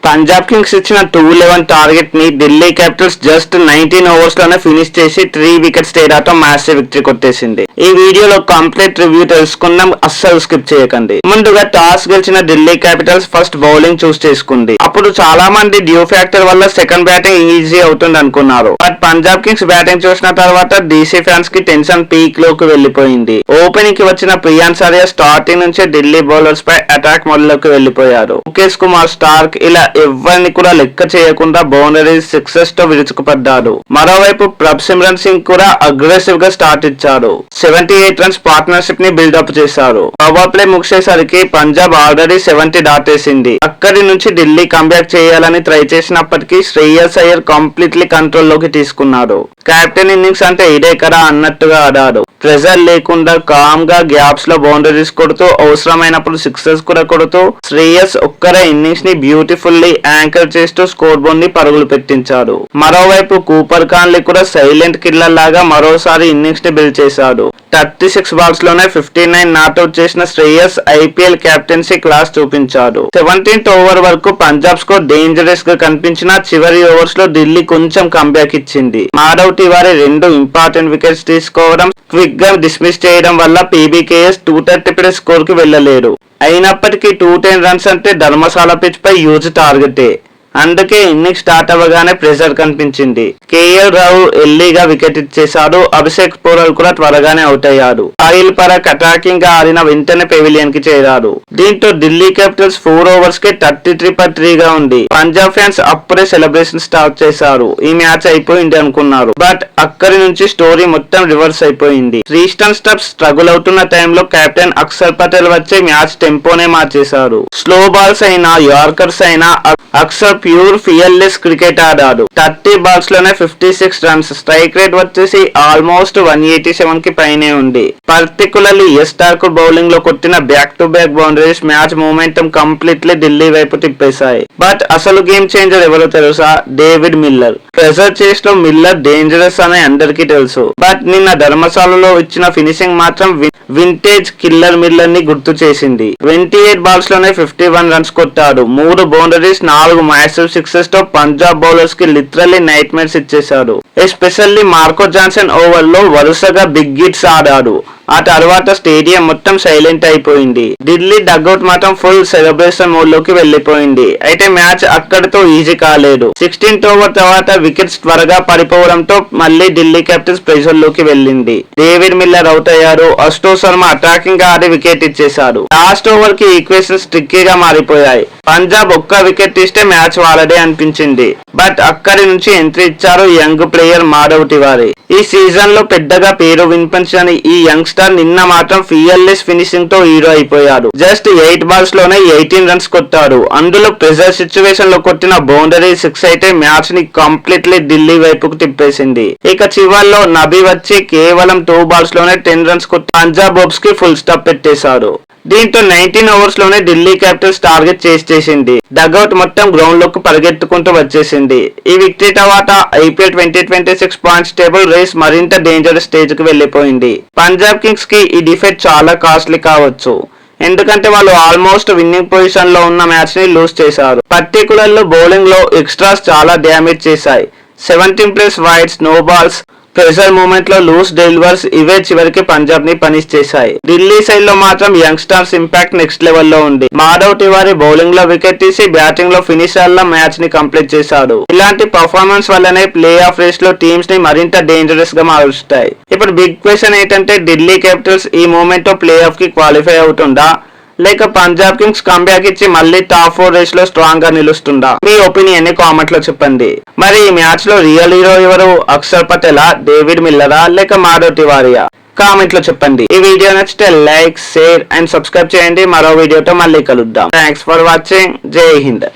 Punjab Kings ఇచ్చిన 211 target ని Delhi Capitals just 19 overs లోనే ఫినిష్ చేసి 3 వికెట్స్ తేడాతో మ్యాచ్ విక్టరీ కొట్టేసింది. ఈ వీడియోలో కంప్లీట్ రివ్యూ తెలుసుకుందాం, అస్సలు స్కిప్ చేయకండి. ముందుగా టాస్ గెలిచిన ఢిల్లీ క్యాపిటల్స్ ఫస్ట్ బౌలింగ్ చూస్ చేసుకుంది. అప్పుడు చాలా మంది డ్యూ ఫ్యాక్టర్ వల్ల సెకండ్ బ్యాటింగ్ ఈజీ అవుతుంది అనుకున్నారు. బట్ పంజాబ్ కింగ్స్ బ్యాటింగ్ చూసిన తర్వాత డీసీ ఫ్యాన్స్ కి టెన్షన్ పీక్ లోకి వెళ్లిపోయింది. ఓపెనింగ్ కి వచ్చిన ప్రియాన్ సారియా స్టార్టింగ్ నుంచే ఢిల్లీ బౌలర్స్ పై అటాక్ మోడ్లోకి వెళ్లిపోయారు. ముఖేష్ కుమార్, స్టార్క్ ఇలా ఎవరిని కూడా లెక్క చేయకుండా బౌండరీస్ సిక్సెస్ తో విరుచుకుపడ్డాడు. మరోవైపు ప్రభ్ సిమ్రన్ సింగ్ కూడా అగ్రెసివ్ గా స్టార్ట్ ఇచ్చాడు. 78 రన్స్ పార్ట్నర్షిప్ ని బిల్డప్ చేశారు. పవర్ ప్లే ముగిసేసరికి పంజాబ్ ఆల్రెడీ 70 దాటేసింది. అక్కడి నుంచి ఢిల్లీ కంబ్యాక్ చేయాలని ట్రై చేసినప్పటికీ శ్రేయస్ అయ్యర్ కంప్లీట్లీ కంట్రోల్ లోకి తీసుకున్నాడు. కెప్టెన్ ఇన్నింగ్స్ అంటే ఇదే కదా అన్నట్టుగా ఆడాడు. ప్రెజర్ లేకుండా కామ్ గా గ్యాప్స్ లో బౌండరీస్ కొడుతూ అవసరమైనప్పుడు సిక్సెస్ కూడా కొడుతూ శ్రేయస్ ఒక్కరే ఇన్నింగ్స్ ని బ్యూటిఫుల్లీ యాంకర్ చేస్తూ స్కోర్ బోర్డ్ ని పరుగులు పెట్టించాడు. మరోవైపు కూపర్ కాన్లీ కూడా సైలెంట్ కిల్లర్ లాగా మరోసారి ఇన్నింగ్స్ ని బిల్డ్ చేశాడు. 36 బాల్స్ లోనే 59 నాట్అవుట్ చేసిన శ్రేయస్ ఐపీఎల్ కెప్టెన్సీ క్లాస్ చూపించాడు. 17th ఓవర్ వరకు పంజాబ్ స్కోర్ డేంజరస్ గా కనిపించిన చివరి ఓవర్స్ లో ఢిల్లీ కొంచెం కంబ్యాక్ ఇచ్చింది. మాధవ్ తివారీ 2 ఇంపార్టెంట్ వికెట్స్ తీసుకోవడం, క్విక్ గా డిస్మిస్ చేయడం వల్ల పీబీకేఎస్ 230 స్కోర్ కి వెళ్లలేరు. అయినప్పటికీ 210 రన్స్ అంటే ధర్మశాల పిచ్ పై హ్యూజ్ టార్గెటే. అందుకే ఇన్నింగ్స్ స్టార్ట్ అవ్వగానే ప్రెషర్ కనిపించింది. కేఎల్ రాహుల్ ఎర్లీగా వికెట్ ఇచ్చేశాడు. అభిషేక్ పోరల్ కూడా త్వరగానే అవుట్ అయ్యాడు. సాహిల్ పరాగ్ అటాకింగ్ గా ఆడిన వెంటనే పెవిలియన్ కి చేరాడు. దీంతో ఢిల్లీ క్యాపిటల్స్ 4 ఓవర్స్ కి 33/3 గా ఉంది. పంజాబ్ ఫ్యాన్స్ అప్పుడే సెలబ్రేషన్ స్టార్ట్ చేశారు. ఈ మ్యాచ్ అయిపోయింది అనుకున్నారు. బట్ అక్కడి నుంచి స్టోరీ మొత్తం రివర్స్ అయిపోయింది. రీస్టన్ స్టెప్స్ స్ట్రగుల్ అవుతున్న టైంలో కెప్టెన్ అక్షర్ పటేల్ వచ్చి మ్యాచ్ టెంపోనే మార్చేశారు. స్లో బాల్స్ అయినా యార్కర్స్ అయినా అక్షర్ ప్యూర్ ఫియర్లెస్ క్రికెట్ ఆడాడు. 30 బాల్స్ లోనే 56 రన్స్, స్ట్రైక్ రేట్ వచ్చేసి ఆల్మోస్ట్ 187 కి పైనే ఉంది. పర్టికులర్లీ ఎస్టార్క్ బౌలింగ్ లో కొట్టిన back to back boundaries match momentum completely Delhi వైపు తిప్పేశాయి. బట్ అసలు గేమ్ చేంజర్ ఎవరో తెలుసా? David Miller. ప్రెజర్ చేస్ లో మిల్లర్ డేంజరస్ అని అందరికీ తెలుసు. బట్ నిన్న ధర్మశాలలో ఇచ్చిన ఫినిషింగ్ మాత్రం వింటేజ్ కిల్లర్ మిల్లర్ ని గుర్తు చేసింది. 28 బాల్స్ లోనే 51 రన్స్ కొట్టాడు. 3 బౌండరీస్, 4 మ్యాసివ్ సిక్సెస్ తో పంజాబ్ బౌలర్స్ కి లిటరల్లీ నైట్ మేర్స్ ఇచ్చేశాడు. ఎస్పెషల్లీ మార్కో జాన్సన్ ఓవర్ లో వరుసగా బిగ్ హిట్స్ ఆడాడు. ఆ తర్వాత స్టేడియం మొత్తం సైలెంట్ అయిపోయింది. ఢిల్లీ డగ్అవుట్ మాత్రం ఫుల్ సెలబ్రేషన్ మోడ్ లోకి వెళ్లిపోయింది. అయితే మ్యాచ్ అక్కడితో ఈజీ కాలేదు. 16th ఓవర్ తర్వాత వికెట్స్ త్వరగా పడిపోవడంతో మళ్ళీ ఢిల్లీ క్యాపిటల్స్ ప్రెషర్ లోకి వెళ్ళింది. డేవిడ్ మిల్లర్ అవుట్ అయ్యారు. అశోక్ శర్మ అటాకింగ్ గా ఆడి వికెట్ ఇచ్చేశాడు. లాస్ట్ ఓవర్ కి ఈక్వేషన్స్ ట్రిక్కీగా మారిపోయాయి. పంజాబ్ ఒక్క వికెట్ తీస్తే మ్యాచ్ వాళ్ళదే అనిపించింది. బట్ అక్కడి నుంచి ఎంట్రీ ఇచ్చారు యంగ్ ప్లేయర్ మాధవ్ తివారీ. ఈ సీజన్ లో పెద్దగా పేరు వినిపించని ఈ యంగ్స్టర్ నిన్న మాత్రం ఫియర్లెస్ ఫినిషింగ్ తో హీరో అయిపోయాడు. జస్ట్ 8 బాల్స్ లోనే 18 రన్స్ కొట్టాడు. అందులో ప్రెజర్ సిచ్యువేషన్ లో కొట్టిన బౌండరీ 6 అయితే మ్యాచ్ ని కంప్లీట్లీ ఢిల్లీ వైపుకు తిప్పేసింది. ఇక చివర్లో నబీ వచ్చి కేవలం 2 బాల్స్ లోనే 10 రన్స్ కొట్టి పంజాబ్ హోప్స్ కి ఫుల్ స్టాప్ పెట్టేశాడు. దీంతో 19 ఓవర్స్ లోనే ఢిల్లీ క్యాపిటల్స్ టార్గెట్ చేసేసింది. డగ్అవుట్ మొత్తం గ్రౌండ్ లోకి పరిగెత్తుకుంటూ వచ్చేసింది. ఈ విక్టరీ తర్వాత ఐపీఎల్ 2026 పాయింట్స్ టేబుల్ రేస్ మరింత డేంజరస్ స్టేజ్ కి వెళ్లిపోయింది. పంజాబ్ కింగ్స్ కి ఈ డిఫెక్ట్ చాలా కాస్ట్లీ కావచ్చు. ఎందుకంటే వాళ్ళు ఆల్మోస్ట్ విన్నింగ్ పొజిషన్ లో ఉన్న మ్యాచ్ ని లూజ్ చేశారు. పర్టికులర్లీ బౌలింగ్ లో ఎక్స్ట్రాస్ చాలా డ్యామేజ్ చేశాయి. 17+ wides, no balls, pressure moment లో లూస్ డెలివర్స్ ఇవే చివరికి పంజాబ్ ని పనిష్ చేశాయి. ఢిల్లీ సైడ్ లో మాత్రం యంగ్స్టర్స్ ఇంపాక్ట్ నెక్స్ట్ లెవెల్ లో ఉంది. మాధవ్ తివారీ బౌలింగ్ లో వికెట్ తీసి బ్యాటింగ్ లో ఫినిషర్ లా మ్యాచ్ ని కంప్లీట్ చేశాడు. ఇలాంటి పర్ఫార్మెన్స్ వల్లనే ప్లే ఆఫ్ రేస్ లో టీమ్స్ ని మరింత డేంజరస్ గా మారుస్తాయి. ఇప్పుడు బిగ్ క్వశ్చన్ ఏంటంటే ఢిల్లీ క్యాపిటల్స్ ఈ మూమెంట్ తో ప్లే ఆఫ్ కి క్వాలిఫై అవుతుందా, లేక పంజాబ్ కింగ్స్ కంబ్యాక్ ఇచ్చి మళ్ళీ టాప్ 4 రేస్ లో స్ట్రాంగ్ గా నిలుస్తుందా? మీ ఒపీనియన్ ని కామెంట్ లో చెప్పండి. మరి ఈ మ్యాచ్ లో రియల్ హీరో ఎవరు? అక్షర్ పటేలా, డేవిడ్ మిల్లరా, లేక మాధవ్ తివారీయా? కామెంట్ లో చెప్పండి. ఈ వీడియో నచ్చితే లైక్, షేర్ అండ్ సబ్స్క్రైబ్ చేయండి. మరో వీడియోతో మళ్ళీ కలుద్దాం. Thanks for watching. జై హింద్.